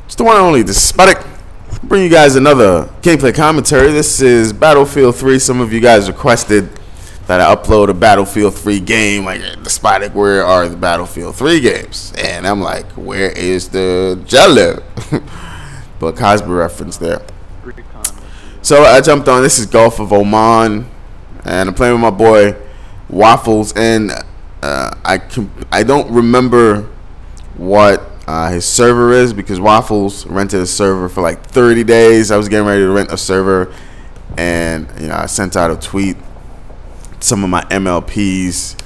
It's the one and only DESPOTIC. Bring you guys another gameplay commentary. This is Battlefield 3. Some of you guys requested that I upload a Battlefield 3 game. Like, DESPOTIC, where are the Battlefield 3 games? And I'm like, where is the jelly? But Cosby reference there. So I jumped on. This is Gulf of Oman, and I'm playing with my boy Whafflezz. And I don't remember what his server is, because Whafflezz rented a server for like 30 days. I was getting ready to rent a server, and I sent out a tweet. Some of my MLPs,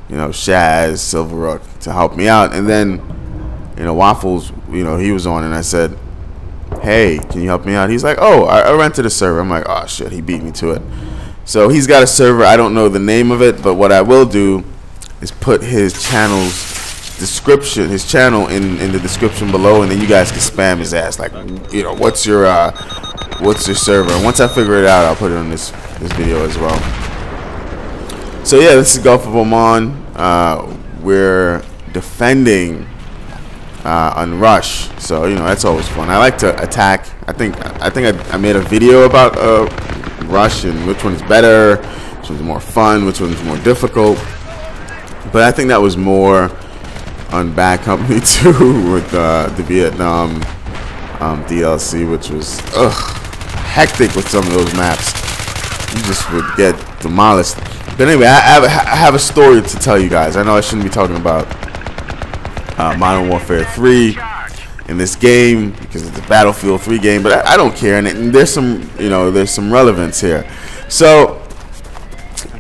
Shaz, Silverrock, to help me out, and then Whafflezz, he was on, and I said, hey, can you help me out? He's like, oh, I rented a server. I'm like, oh shit, he beat me to it. So he's got a server. I don't know the name of it, but what I will do is put his channel's description, his channel in the description below, and then you guys can spam his ass like, what's your server? And once I figure it out, I'll put it on this video as well. So yeah, this is Gulf of Oman. We're defending on rush, so that's always fun. I like to attack. I think I made a video about rush and which one is better, which one's more fun, which one's more difficult. But I think that was more on Bad Company 2 with the Vietnam DLC, which was hectic with some of those maps. You just would get demolished. But anyway, I have a story to tell you guys. I know I shouldn't be talking about Modern Warfare 3 in this game because it's a Battlefield 3 game, but I don't care. And there's some there's some relevance here. So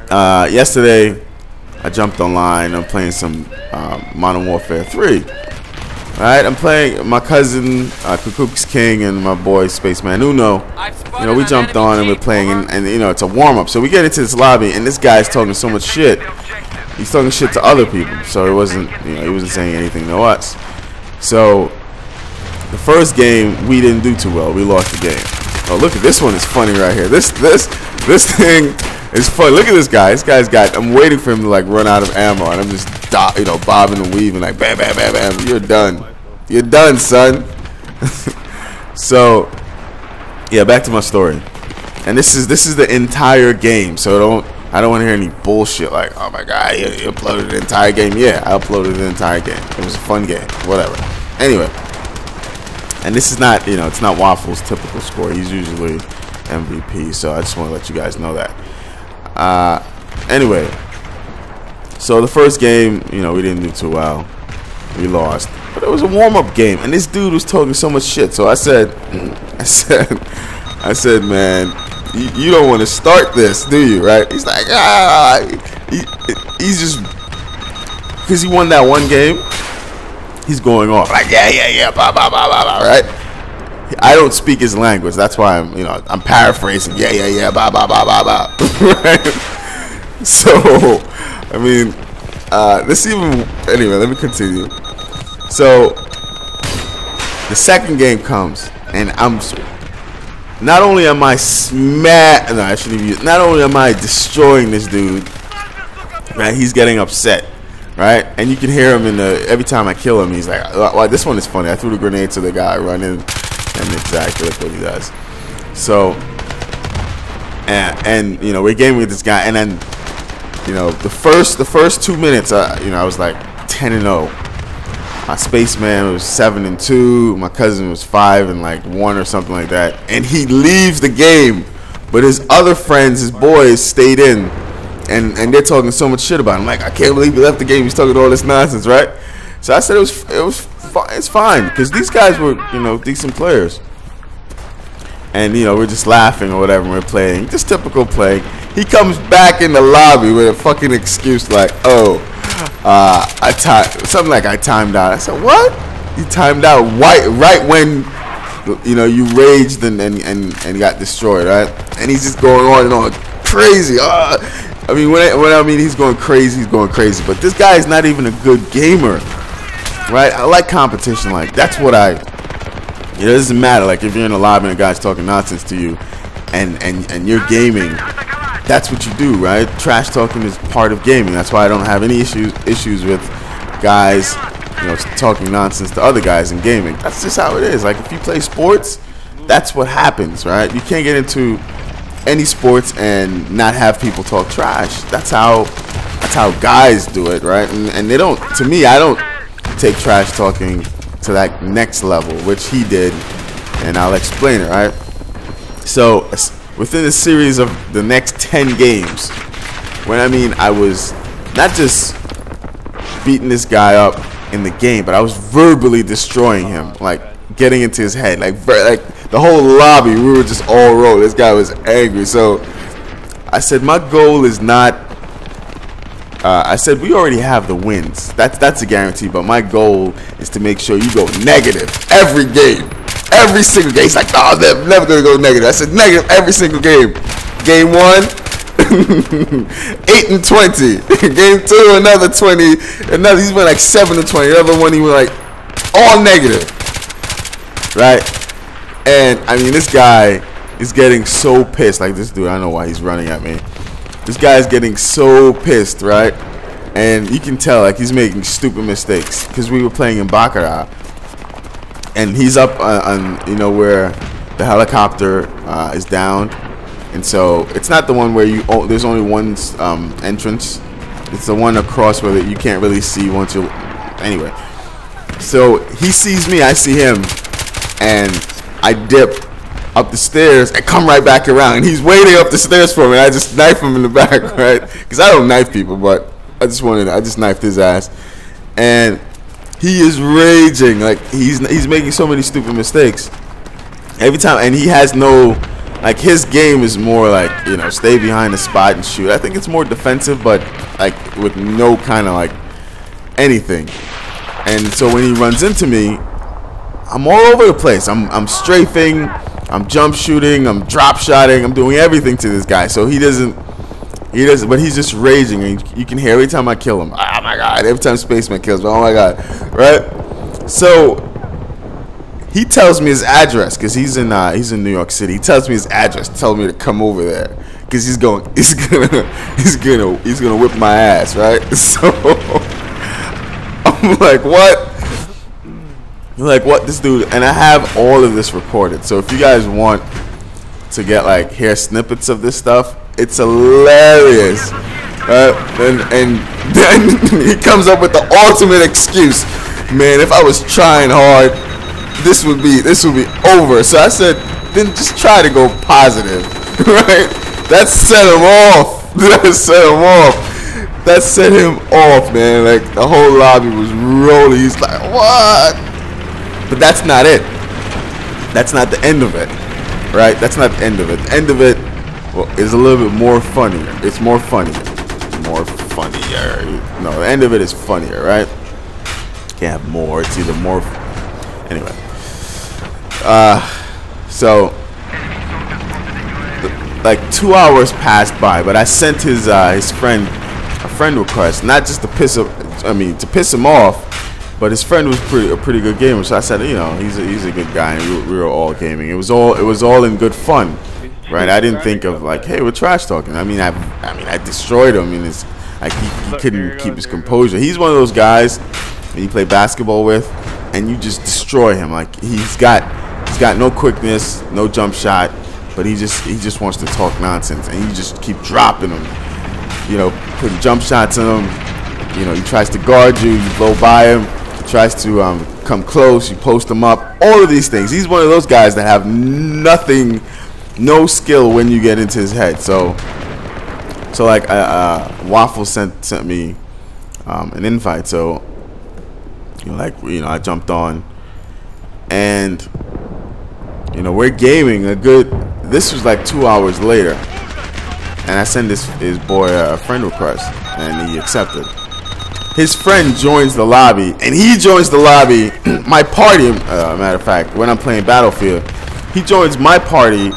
yesterday I jumped online. I'm playing some Modern Warfare 3. Alright, I'm playing my cousin Cuckoo's King and my boy Spaceman Uno. We jumped on and we're playing, and it's a warm-up. So we get into this lobby, and this guy's talking so much shit. He's talking shit to other people, so it wasn't, he wasn't saying anything to us. So the first game we didn't do too well. We lost the game. Oh, look at this one. It's funny right here. This thing is funny. Look at this guy. This guy's got. I'm waiting for him to like run out of ammo, and I'm just bobbing and weaving like bam, bam, bam, bam. You're done. You're done, son. So yeah, back to my story. And this is the entire game. So I don't want to hear any bullshit like, oh my god, you uploaded the entire game. Yeah, I uploaded the entire game. It was a fun game. Whatever. Anyway. And this is not, it's not Whafflezz' typical score. He's usually MVP. So I just want to let you guys know that. Anyway. So the first game, we didn't do too well. We lost. But it was a warm-up game. And this dude was talking so much shit. So I said, man, you don't want to start this, do you? Right? He's like, he's just, because he won that one game, he's going off like, yeah, blah, blah, blah, blah, blah, right? I don't speak his language. That's why I'm paraphrasing. Yeah, blah, blah, blah, blah, blah. Right? So, I mean, anyway, let me continue. So, the second game comes, and not only am I not only am I destroying this dude, right? He's getting upset, right? And you can hear him every time I kill him, he's like, well, this one is funny. I threw the grenade to the guy running, and exactly that's what he does. So, and we're gaming with this guy, and then the first 2 minutes, I was like 10-0. My Spaceman was 7-2. My cousin was 5-1 or something like that. And he leaves the game, but his other friends, his boys, stayed in, and they're talking so much shit about him. Like, I can't believe he left the game. He's talking all this nonsense, right? So I said it's fine, because these guys were decent players, and we're just laughing or whatever. We're playing just typical play. He comes back in the lobby with a fucking excuse like, oh, I timed out. I said, what? You timed out right when you raged and got destroyed, right? And he's just going on and on crazy. I mean, when I mean he's going crazy, But this guy is not even a good gamer, right? I like competition. Like, that's what it doesn't matter. Like, if you're in a lobby and a guy's talking nonsense to you, and you're gaming, that's what you do, right? Trash talking is part of gaming. That's why I don't have any issues with guys you know, talking nonsense to other guys in gaming. That's just how it is. Like, if you play sports, that's what happens, right? You can't get into any sports and not have people talk trash. That's how guys do it, right? And they don't. To me, I don't take trash talking to that next level, which he did, and I'll explain it, right? So within a series of the next 10 games, when I mean I was not just beating this guy up in the game, but I was verbally destroying him, like getting into his head, like the whole lobby, we were just all roll. This guy was angry. So I said, my goal is not, I said, we already have the wins. That's a guarantee, but my goal is to make sure you go negative every game. Every single game. He's like, no, I'm never going to go negative. I said, negative every single game. Game 1, 8 and 20. Game 2, another 20. Another, he's went like 7 and 20. The other one, he went like all negative. Right? And I mean, this guy is getting so pissed. Like, this dude, I don't know why he's running at me. This guy's getting so pissed, right? And you can tell, like, he's making stupid mistakes because we were playing in Baccarat, and he's up on you know, where the helicopter is down, and so it's not the one where you there's only one entrance. It's the one across where you can't really see once you. Anyway, so he sees me, I see him, and I dip up the stairs and come right back around, and he's waiting up the stairs for me. I just knife him in the back, right? Because I don't knife people, but I just knifed his ass, and he is raging. Like, he's making so many stupid mistakes every time, and he has no, like, his game is more like, you know, stay behind the spot and shoot. I think it's more defensive, but like with no kind of like anything. And so when he runs into me, I'm all over the place. I'm strafing, I'm jump shooting, I'm drop shotting, I'm doing everything to this guy. So he doesn't, but he's just raging, and you can hear every time I kill him. Oh my god! Every time Spaceman kills me, oh my god! Right? So he tells me his address because he's in New York City. He tells me his address, telling me to come over there because he's gonna whip my ass, right? So I'm like, what? Like, what? This dude, and I have all of this recorded. So if you guys want to get like hear snippets of this stuff, it's hilarious. And then he comes up with the ultimate excuse. Man, if I was trying hard, this would be over. So I said, then just try to go positive, right? That set him off. That set him off, man. Like, the whole lobby was rolling. He's like, what? But that's not it. That's not the end of it, right? That's not the end of it. The end of it, well, is a little bit more funnier. It's more funnier. More funnier. No, the end of it is funnier, right? Can't have more. It's either more. Anyway. So, like 2 hours passed by, but I sent his friend a friend request, not just to piss him. I mean, to piss him off. But his friend was a pretty good gamer, so I said, you know, he's a good guy, and we were all gaming. It was all in good fun, right? I didn't think of like, hey, we're trash talking. I mean, I destroyed him, and it's like he couldn't keep his composure. He's one of those guys that you play basketball with, and you just destroy him. Like, he's got no quickness, no jump shot, but he just wants to talk nonsense, and you just keep dropping him. You know, putting jump shots in him. You know, he tries to guard you, you blow by him. Tries to come close, you post him up, all of these things. He's one of those guys that have nothing, no skill when you get into his head. So like Whafflezz sent me an invite. So I jumped on, and you know, we're gaming a good. This was like 2 hours later, and I sent his boy a friend request, and he accepted. His friend joins the lobby, and he joins the lobby. My party, matter of fact, when I'm playing Battlefield, he joins my party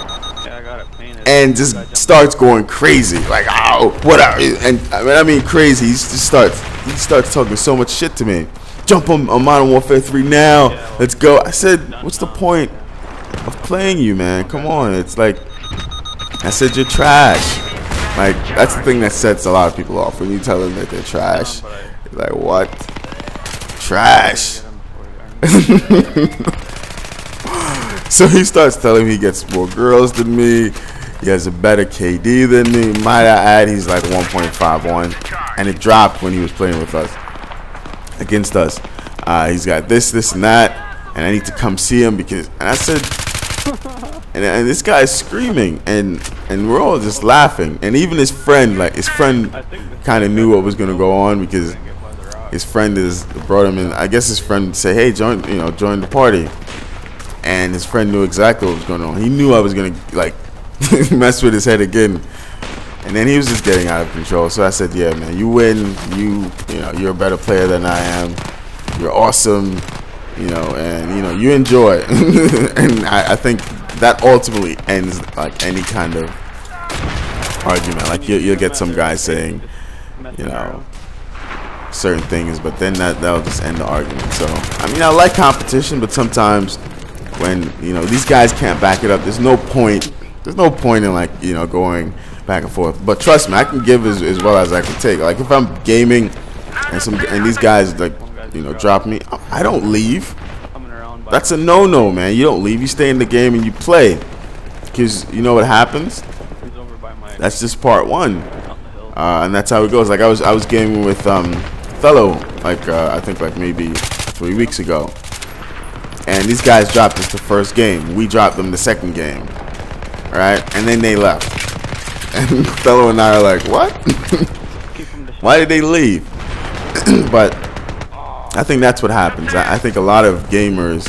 and just starts going crazy. Like, oh, what are you? And I mean crazy. He starts talking so much shit to me. Jump on Modern Warfare 3 now. Let's go. I said, what's the point of playing you, man? Come on. It's like, I said, you're trash. Like, that's the thing that sets a lot of people off when you tell them that they're trash. Like, what? trash. So he starts telling me he gets more girls than me. He has a better KD than me. Might I add, he's like 1.51, and it dropped when he was playing with us, against us. He's got this, and that, and I need to come see him because. And I said, and this guy's screaming, and we're all just laughing. And even his friend, kind of knew what was gonna go on because his friend brought him in. I guess his friend said, "Hey, join the party," and his friend knew exactly what was going on. He knew I was gonna like mess with his head again, and then he was just getting out of control. So I said, "Yeah, man, you win. You're a better player than I am. You're awesome, and you enjoy." And I think that ultimately ends like any kind of argument. Like you'll get some guy saying, certain things, but then that'll just end the argument. So I mean, I like competition, but sometimes when these guys can't back it up, there's no point in like going back and forth. But trust me, I can give as well as I can take. Like if I'm gaming and these guys like drop me, I don't leave. That's a no-no, man. You don't leave. You stay in the game and you play, because you know what happens. That's just part one, and that's how it goes. Like I was gaming with fellow, like I think like maybe 3 weeks ago, and these guys dropped us the first game. We dropped them the second game, right? And then they left, and fellow and I are like, what? Why did they leave? But I think that's what happens. I think a lot of gamers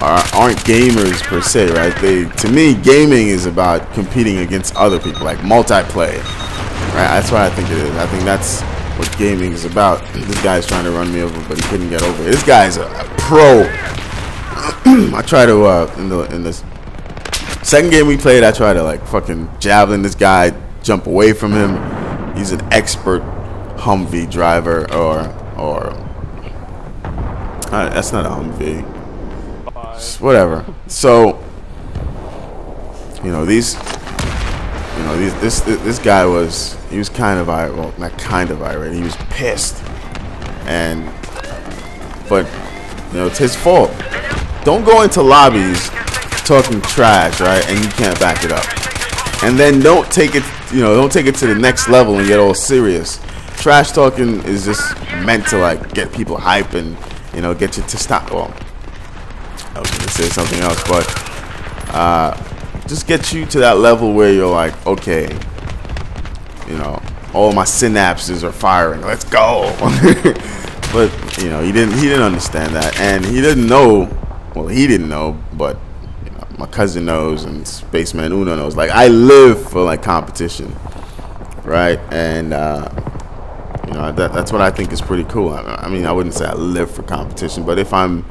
aren't gamers per se, right? To me, gaming is about competing against other people, like multiplayer, right? That's what I think it is. I think that's what gaming is about. This guy's trying to run me over, but he couldn't get over it. This guy's a pro. I try to in this second game we played, I try to like fucking javelin this guy, jump away from him. He's an expert Humvee driver, or that's not a Humvee. Whatever. So this guy was kind of irate. Well, not kind of irate. He was pissed, but it's his fault. Don't go into lobbies talking trash, right? And you can't back it up. And then don't take it to the next level and get all serious. Trash talking is just meant to like get people hype and get you to stop. Well, I was gonna say something else, but just get you to that level where you're like, okay, all my synapses are firing. Let's go. But he didn't understand that, and he didn't know. Well, he didn't know, but my cousin knows, and Spaceman Uno knows. Like I live for like competition, right? And that's what I think is pretty cool. I mean, I wouldn't say I live for competition, but if I'm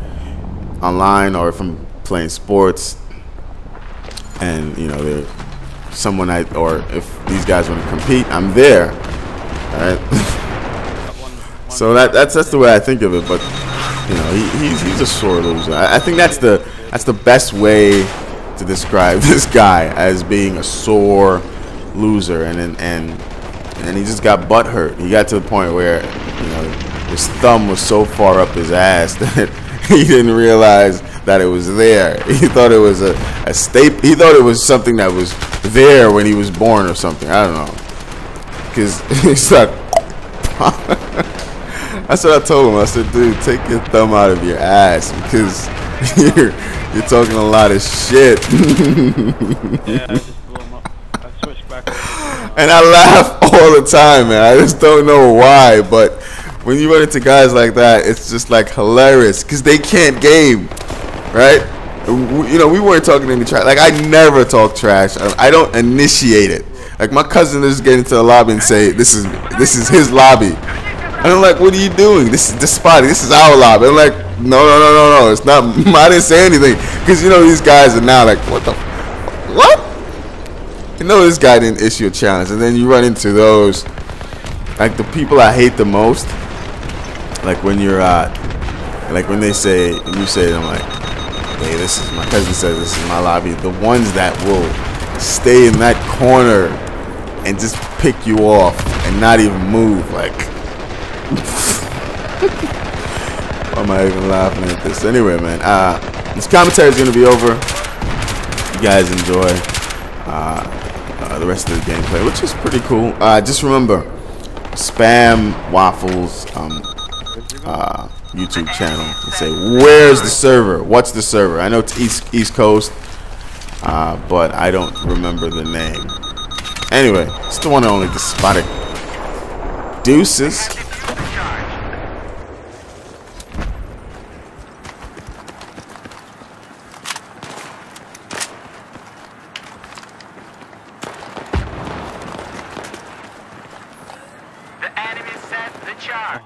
online or if I'm playing sports and there's someone or if these guys want to compete, I'm there, all right? So that's the way I think of it. But he's a sore loser. I think that's the best way to describe this guy, as being a sore loser, and he just got butt hurt. He got to the point where his thumb was so far up his ass that he didn't realize that it was there. He thought it was a staple. He thought it was something that was there when he was born or something. I don't know, because he's like. That's what I told him. I said, dude, take your thumb out of your ass, because you're talking a lot of shit. Yeah, I just blew him up. I switched back over. And I laugh all the time, man. I just don't know why, but when you run into guys like that, it's just like hilarious, because they can't game, right? We weren't talking any trash. Like, I never talk trash. I don't initiate it. Like, my cousin just get into the lobby and say, this is his lobby. And I'm like, what are you doing? This is DESPOTIC. This is our lobby. I'm like, no. It's not. I didn't say anything, because these guys are now like, what? This guy didn't issue a challenge, and then you run into those, like the people I hate the most. Like when you're like when they say, you say, I'm like, hey, my cousin says this is my lobby. The ones that will stay in that corner and just pick you off and not even move, like. Why am I even laughing at this? Anyway, man, this commentary is going to be over. You guys enjoy the rest of the gameplay, which is pretty cool. Just remember, spam Whafflezz YouTube channel and say, where's the server? What's the server? I know it's East Coast, but I don't remember the name. Anyway, it's the one and only Despotic. Deuces. The enemy set the charge.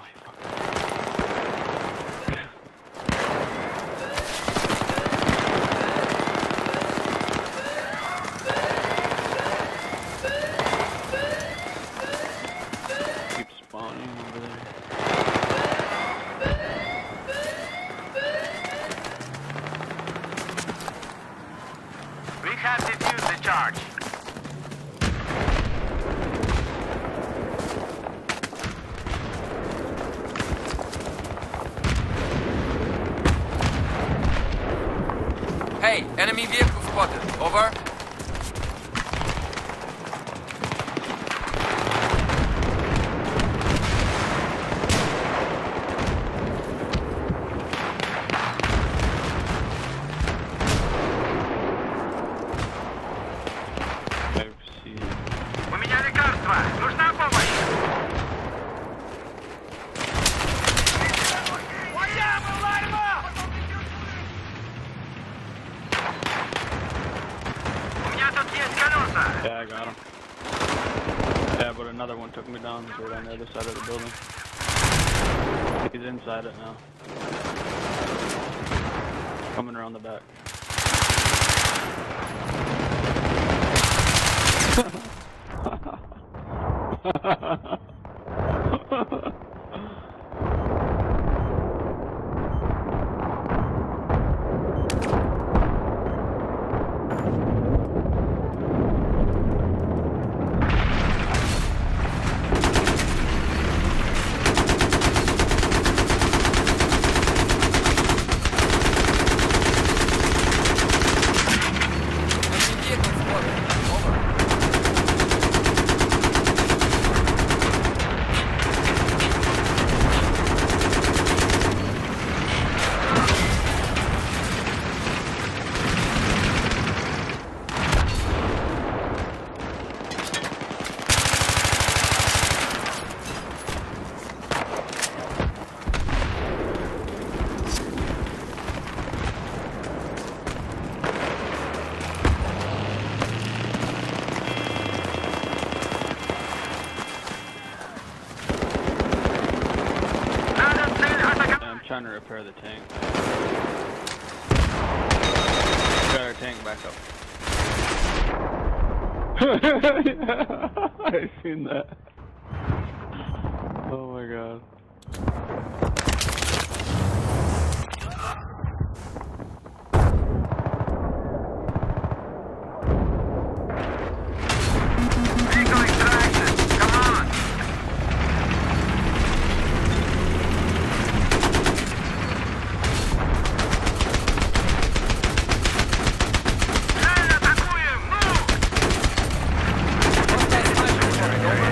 Keep spawning over there. We have defused the charge. Hey, enemy vehicle spotted. Over. BF3. У меня лекарство. Нужна помощь. У меня тут есть колеса. Yeah, I got him. Yeah, but another one took me down. He's right on the other side of the building. He's inside it now. Coming around the back. Enemy vehicle spotted. Over. Надо цель атаковать. Yeah, I'm trying to repair the tank. Got our tank back up. I seen that. Oh my god. Vehicle extraction. Come on. Цель атакуем. Move. Hostile sniper spotted. Over.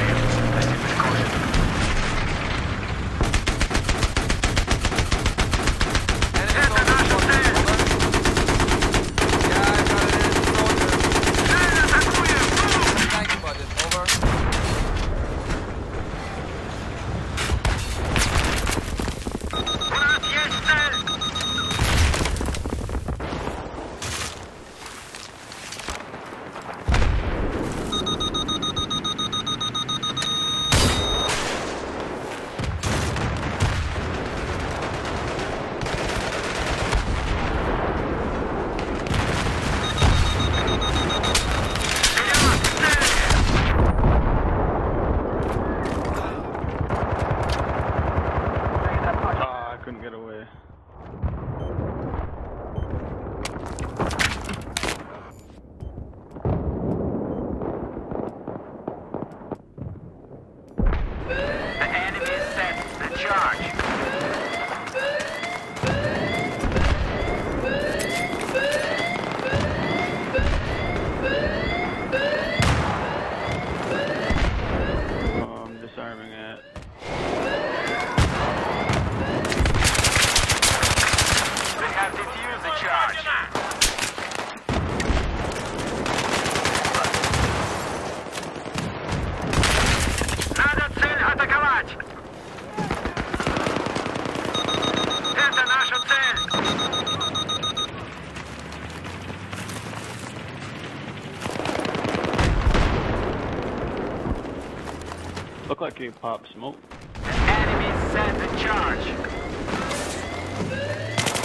Look like he popped smoke. The enemy set the charge.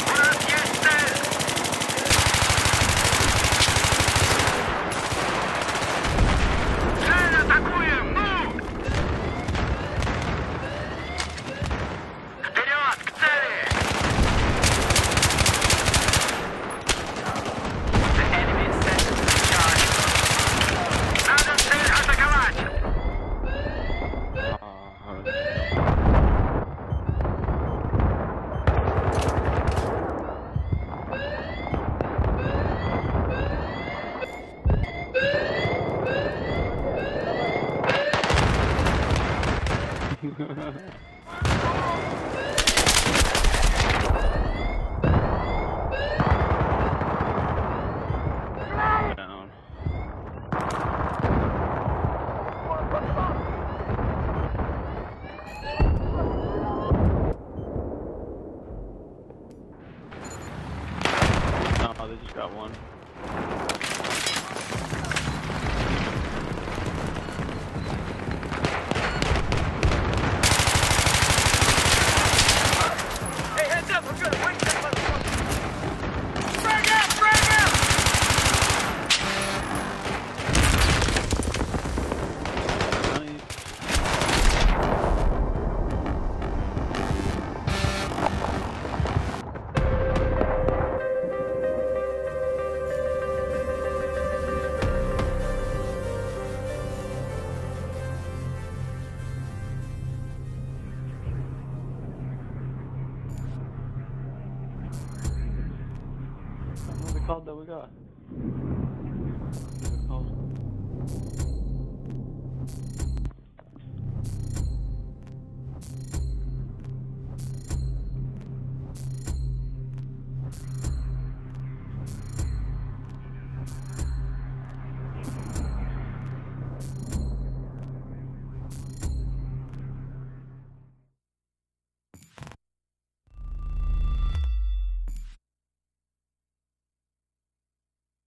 Враг есть цель. Цель атакуем! Ну! Вперед, к цели! The enemy set the charge. Надо цель атаковать! Down. Oh, they just got one. Hey, heads up! We're good! Wait, frag out! Frag out! Nice. What the call that we got?